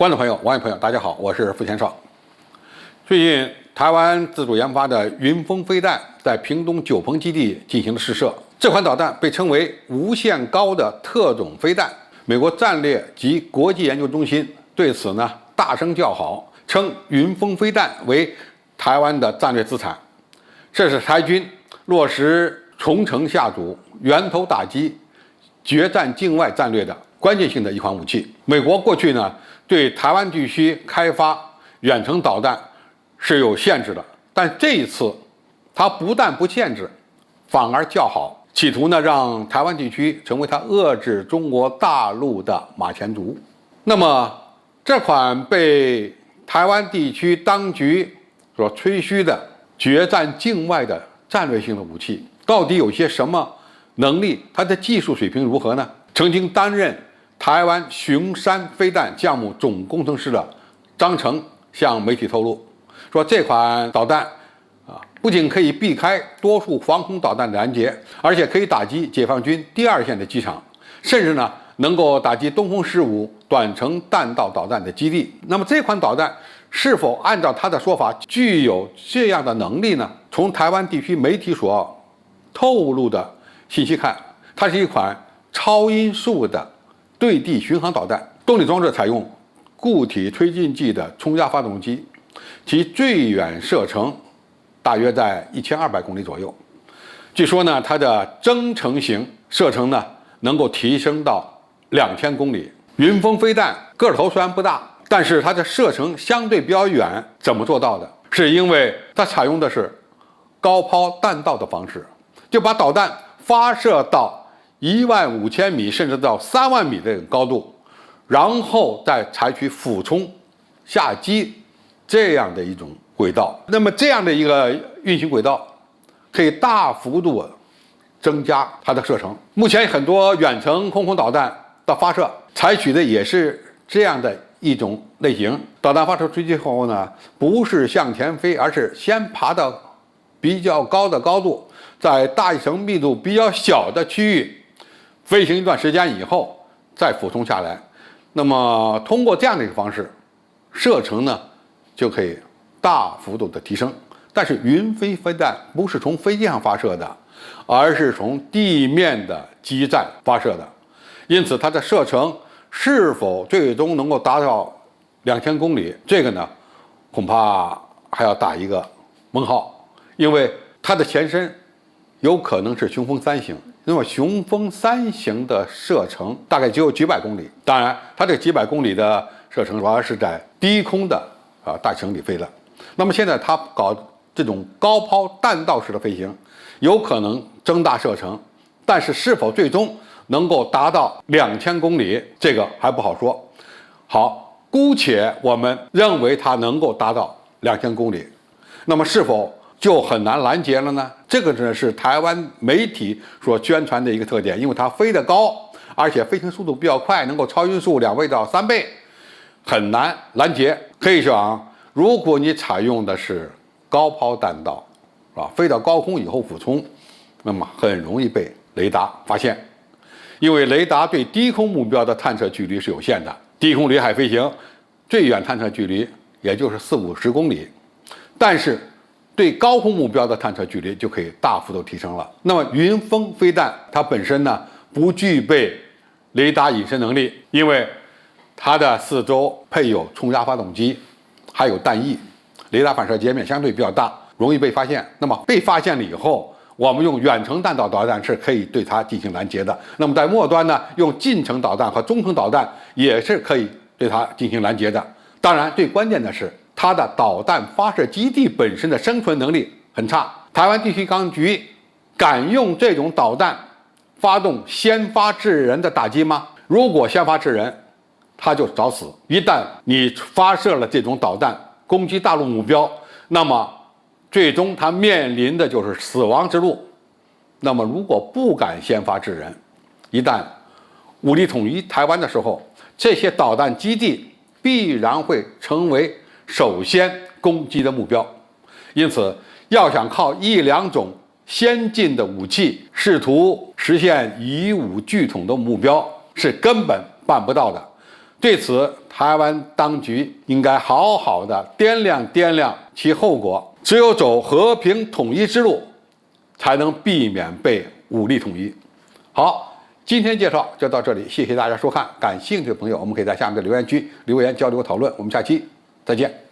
观众朋友、网友朋友，大家好，我是付前少。最近，台湾自主研发的云峰飞弹在屏东九鹏基地进行了试射。这款导弹被称为无限高的特种飞弹。美国战略及国际研究中心对此呢大声叫好，称云峰飞弹为台湾的战略资产。这是台军落实重城下阻、源头打击、决战境外战略的关键性的一款武器。美国过去呢对台湾地区开发远程导弹是有限制的，但这一次它不但不限制，反而叫好，企图呢让台湾地区成为它遏制中国大陆的马前卒。那么这款被台湾地区当局所吹嘘的决战境外的战略性的武器，到底有些什么能力？它的技术水平如何呢？曾经担任台湾雄山飞弹项目总工程师的张成向媒体透露说，这款导弹不仅可以避开多数防空导弹的拦截，而且可以打击解放军第二线的机场，甚至呢能够打击东风15短程弹道导弹的基地。那么这款导弹是否按照他的说法具有这样的能力呢？从台湾地区媒体所透露的信息看，它是一款超音速的对地巡航导弹，动力装置采用固体推进剂的冲压发动机，其最远射程大约在1200公里左右。据说呢，它的增程型射程呢能够提升到2000公里。云峰飞弹个头虽然不大，但是它的射程相对比较远，怎么做到的？是因为它采用的是高抛弹道的方式，就把导弹发射到15000米甚至到3万米的高度，然后再采取俯冲下击这样的一种轨道。那么这样的一个运行轨道可以大幅度增加它的射程。目前很多远程空导弹的发射采取的也是这样的一种类型。导弹发射出去后呢，不是向前飞，而是先爬到比较高的高度，在大气层密度比较小的区域飞行一段时间以后再俯冲下来。那么通过这样的一个方式，射程呢就可以大幅度的提升。但是云飞飞弹不是从飞机上发射的，而是从地面的基站发射的，因此它的射程是否最终能够达到2000公里，这个呢恐怕还要打一个问号，因为它的前身有可能是雄风3型。那么雄风3型的射程大概只有几百公里，当然它这几百公里的射程主要是在低空的大气层里飞的。那么现在它搞这种高抛弹道式的飞行，有可能增大射程，但是是否最终能够达到2000公里，这个还不好说。好，姑且我们认为它能够达到2000公里，那么是否就很难拦截了呢？这个呢是台湾媒体所宣传的一个特点，因为它飞得高，而且飞行速度比较快，能够超音速2倍到3倍，很难拦截。可以想，如果你采用的是高抛弹道，飞到高空以后俯冲，那么很容易被雷达发现，因为雷达对低空目标的探测距离是有限的，低空离海飞行最远探测距离也就是40-50公里，但是对高空目标的探测距离就可以大幅度提升了。那么云峰飞弹它本身呢不具备雷达隐身能力，因为它的四周配有冲压发动机，还有弹翼，雷达反射截面相对比较大，容易被发现。那么被发现了以后，我们用远程弹道导弹是可以对它进行拦截的。那么在末端呢，用近程导弹和中程导弹也是可以对它进行拦截的。当然，最关键的是它的导弹发射基地本身的生存能力很差。台湾地区当局敢用这种导弹发动先发制人的打击吗？如果先发制人，他就找死。一旦你发射了这种导弹攻击大陆目标，那么最终他面临的就是死亡之路。那么如果不敢先发制人，一旦武力统一台湾的时候，这些导弹基地必然会成为首先攻击的目标。因此要想靠1-2种先进的武器试图实现以武拒统的目标是根本办不到的。对此，台湾当局应该好好的掂量其后果。只有走和平统一之路，才能避免被武力统一。好，今天介绍就到这里，谢谢大家收看。感兴趣的朋友，我们可以在下面的留言区留言交流讨论。我们下期再见。